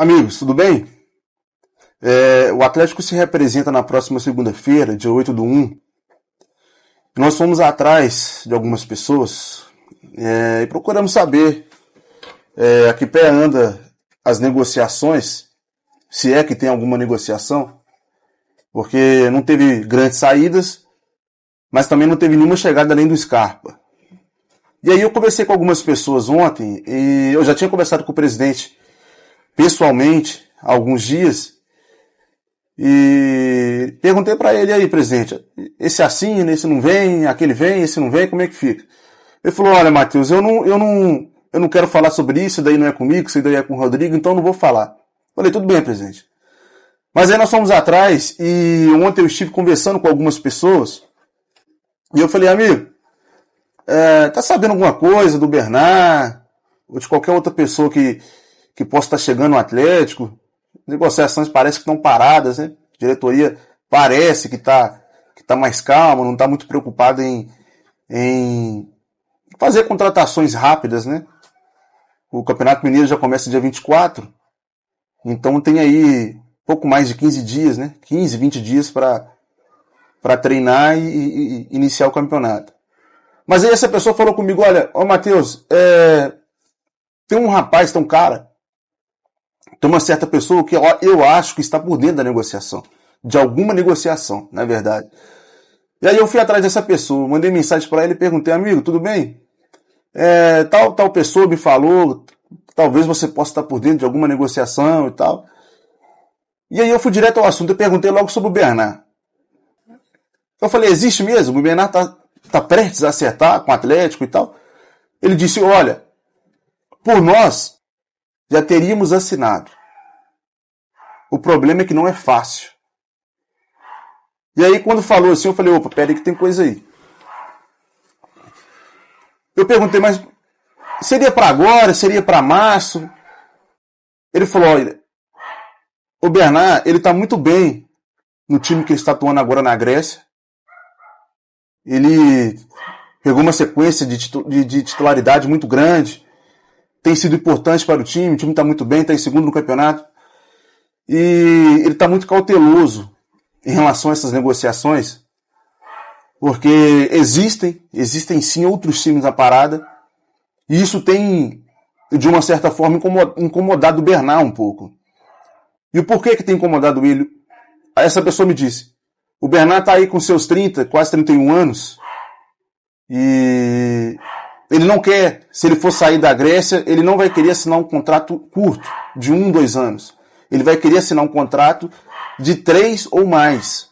Amigos, tudo bem? O Atlético se representa na próxima segunda-feira, dia 8/1. Nós fomos atrás de algumas pessoas e procuramos saber a que pé anda as negociações, se é que tem alguma negociação, porque não teve grandes saídas, mas também não teve nenhuma chegada além do Scarpa. E aí eu conversei com algumas pessoas ontem e eu já tinha conversado com o presidente pessoalmente há alguns dias e perguntei para ele: aí, presidente, esse assina, esse não vem, aquele vem, esse não vem, como é que fica? Ele falou: olha, Matheus, eu não quero falar sobre isso daí não é comigo, isso daí é com o Rodrigo, então não vou falar. Falei: tudo bem, presidente. Mas aí nós fomos atrás e ontem eu estive conversando com algumas pessoas e eu falei: amigo, tá sabendo alguma coisa do Bernard ou de qualquer outra pessoa que possa estar chegando no Atlético? Negociações parece que estão paradas, né? A diretoria parece que está mais calma, não está muito preocupada em fazer contratações rápidas, né? O Campeonato Mineiro já começa dia 24, então tem aí pouco mais de 15 dias, né? 15, 20 dias para treinar e iniciar o campeonato. Mas aí essa pessoa falou comigo: olha, Matheus, tem um rapaz, tem um cara, tem uma certa pessoa que eu acho que está por dentro da negociação, de alguma negociação, na verdade. E aí eu fui atrás dessa pessoa, mandei mensagem para ele e perguntei: amigo, tudo bem? Tal pessoa me falou, talvez você possa estar por dentro de alguma negociação e tal. E aí eu fui direto ao assunto, eu perguntei logo sobre o Bernard. Eu falei: existe mesmo? O Bernard está prestes a acertar com o Atlético e tal? Ele disse: olha, por nós já teríamos assinado. O problema é que não é fácil. E aí quando falou assim, eu falei: opa, peraí que tem coisa aí. Eu perguntei: mas seria para agora? Seria para março? Ele falou: olha, o Bernard, ele está muito bem no time que ele está atuando agora na Grécia. Ele pegou uma sequência de titularidade muito grande, tem sido importante para o time está muito bem, está em segundo no campeonato. E ele está muito cauteloso em relação a essas negociações, porque existem sim outros times na parada, e isso tem, de uma certa forma, incomodado o Bernard um pouco. E o porquê que tem incomodado ele? Essa pessoa me disse: o Bernard está aí com seus 30, quase 31 anos, e ele não quer, se ele for sair da Grécia, ele não vai querer assinar um contrato curto, de 1, 2 anos. Ele vai querer assinar um contrato de 3 ou mais.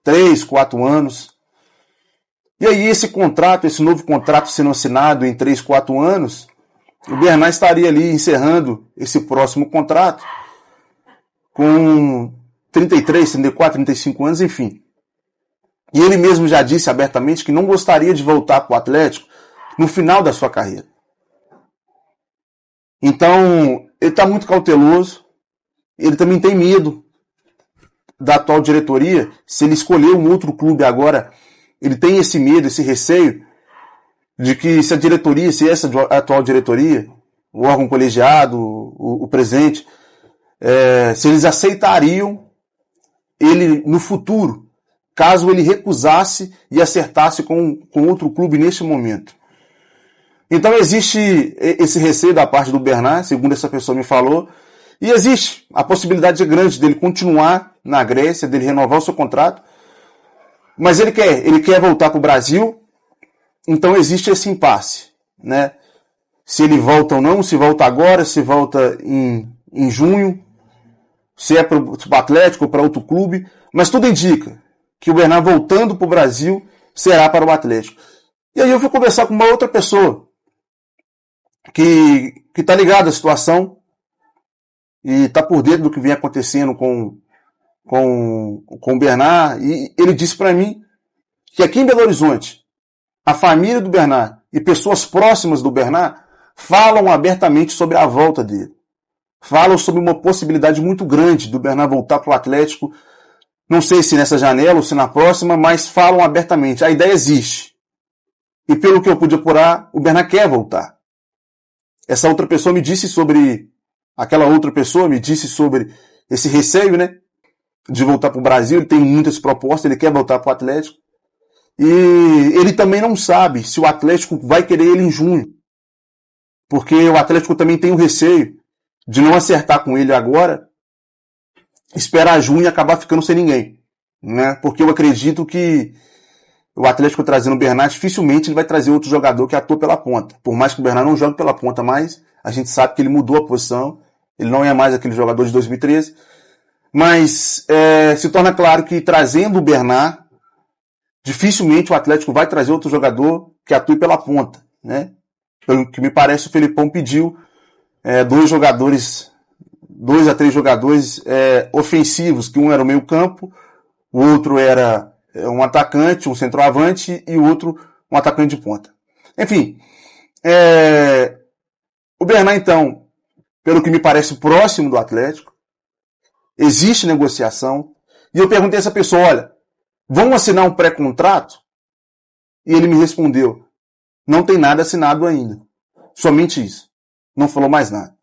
3, 4 anos. E aí esse novo contrato sendo assinado em 3, 4 anos, o Bernard estaria ali encerrando esse próximo contrato com 33, 34, 35 anos, enfim. E ele mesmo já disse abertamente que não gostaria de voltar para o Atlético no final da sua carreira. Então, ele está muito cauteloso. Ele também tem medo da atual diretoria. Se ele escolher um outro clube agora, ele tem esse medo, esse receio de que se essa atual diretoria, o órgão colegiado, o presidente, se eles aceitariam ele no futuro, caso ele recusasse e acertasse com outro clube neste momento. Então existe esse receio da parte do Bernard, segundo essa pessoa me falou, e existe a possibilidade grande dele continuar na Grécia, dele renovar o seu contrato, mas ele quer voltar para o Brasil, então existe esse impasse, né? Se ele volta ou não, se volta agora, se volta em junho, se é para o Atlético ou para outro clube, mas tudo indica que o Bernard voltando para o Brasil será para o Atlético. E aí eu fui conversar com uma outra pessoa que está ligada à situação e está por dentro do que vem acontecendo com o Bernard, e ele disse para mim que aqui em Belo Horizonte, a família do Bernard e pessoas próximas do Bernard falam abertamente sobre a volta dele. Falam sobre uma possibilidade muito grande do Bernard voltar para o Atlético, não sei se nessa janela ou se na próxima, mas falam abertamente. A ideia existe. E pelo que eu pude apurar, o Bernard quer voltar. Essa outra pessoa me disse sobre aquela outra pessoa me disse sobre esse receio, né, de voltar para o Brasil. Ele tem muitas propostas, ele quer voltar para o Atlético. E ele também não sabe se o Atlético vai querer ele em junho. Porque o Atlético também tem o receio de não acertar com ele agora, esperar junho e acabar ficando sem ninguém, né? Porque eu acredito que o Atlético trazendo o Bernard, dificilmente ele vai trazer outro jogador que atua pela ponta. Por mais que o Bernard não jogue pela ponta mais, a gente sabe que ele mudou a posição, ele não é mais aquele jogador de 2013, mas se torna claro que trazendo o Bernard, dificilmente o Atlético vai trazer outro jogador que atue pela ponta, né? Pelo que me parece, o Felipão pediu 2 a 3 jogadores ofensivos, que um era o meio campo, o outro era um atacante, um centroavante, e o outro um atacante de ponta. Enfim, o Bernard, então, pelo que me parece próximo do Atlético, existe negociação, e eu perguntei a essa pessoa, olha, vamos assinar um pré-contrato? E ele me respondeu, não tem nada assinado ainda. Somente isso. Não falou mais nada.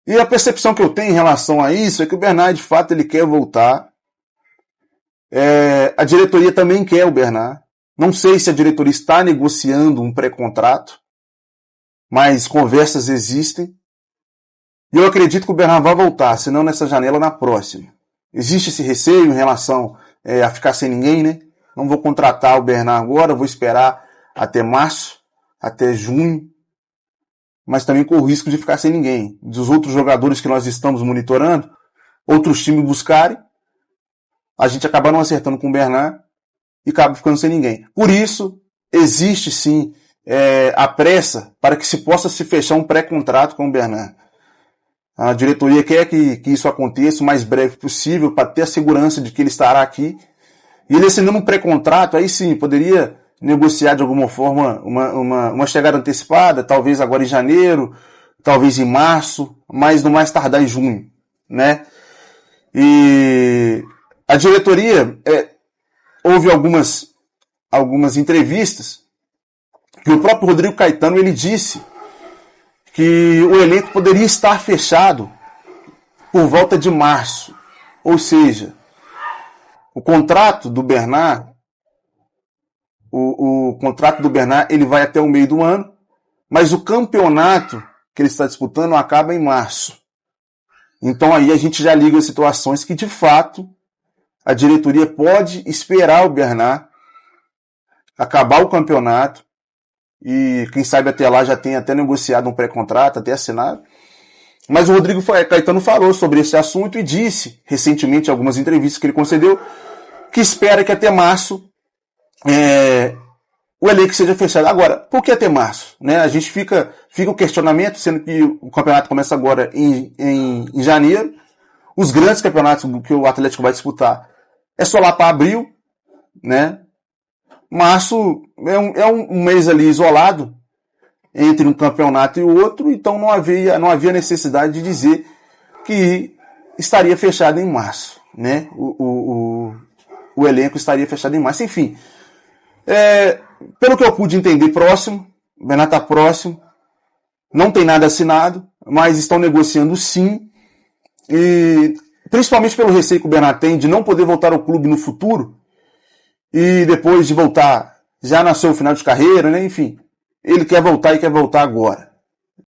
E a percepção que eu tenho em relação a isso é que o Bernard, de fato, ele quer voltar. A diretoria também quer o Bernard. Não sei se a diretoria está negociando um pré-contrato, mas conversas existem. E eu acredito que o Bernard vai voltar, se não nessa janela, na próxima. Existe esse receio em relação a ficar sem ninguém, né? Não vou contratar o Bernard agora, vou esperar até março, até junho, mas também com o risco de ficar sem ninguém. Dos outros jogadores que nós estamos monitorando, outros times buscarem, a gente acaba não acertando com o Bernard e acaba ficando sem ninguém. Por isso, existe sim a pressa para que se possa se fechar um pré-contrato com o Bernard. A diretoria quer que isso aconteça o mais breve possível para ter a segurança de que ele estará aqui. E ele assinando um pré-contrato, aí sim, poderia negociar de alguma forma uma chegada antecipada, talvez agora em janeiro, talvez em março, mas no mais tardar em junho, né? E a diretoria, houve algumas entrevistas que o próprio Rodrigo Caetano, ele disse que o elenco poderia estar fechado por volta de março, ou seja, o contrato do Bernard, o contrato do Bernard, ele vai até o meio do ano, mas o campeonato que ele está disputando acaba em março. Então aí a gente já liga as situações que, de fato, a diretoria pode esperar o Bernard acabar o campeonato e, quem sabe, até lá já tem até negociado um pré-contrato, até assinado. Mas o Rodrigo Caetano falou sobre esse assunto e disse, recentemente, em algumas entrevistas que ele concedeu, que espera que até março o elenco seja fechado. Agora, por que até março? Né? A gente fica o questionamento, sendo que o campeonato começa agora em janeiro. Os grandes campeonatos que o Atlético vai disputar é só lá para abril, né? Março é um mês ali isolado entre um campeonato e o outro, então não havia necessidade de dizer que estaria fechado em março, né? O elenco estaria fechado em março. Enfim, pelo que eu pude entender, próximo, o Bernard está próximo, não tem nada assinado, mas estão negociando sim, e principalmente pelo receio que o Bernard tem de não poder voltar ao clube no futuro, e depois de voltar, já nasceu o final de carreira, né? Enfim, ele quer voltar e quer voltar agora.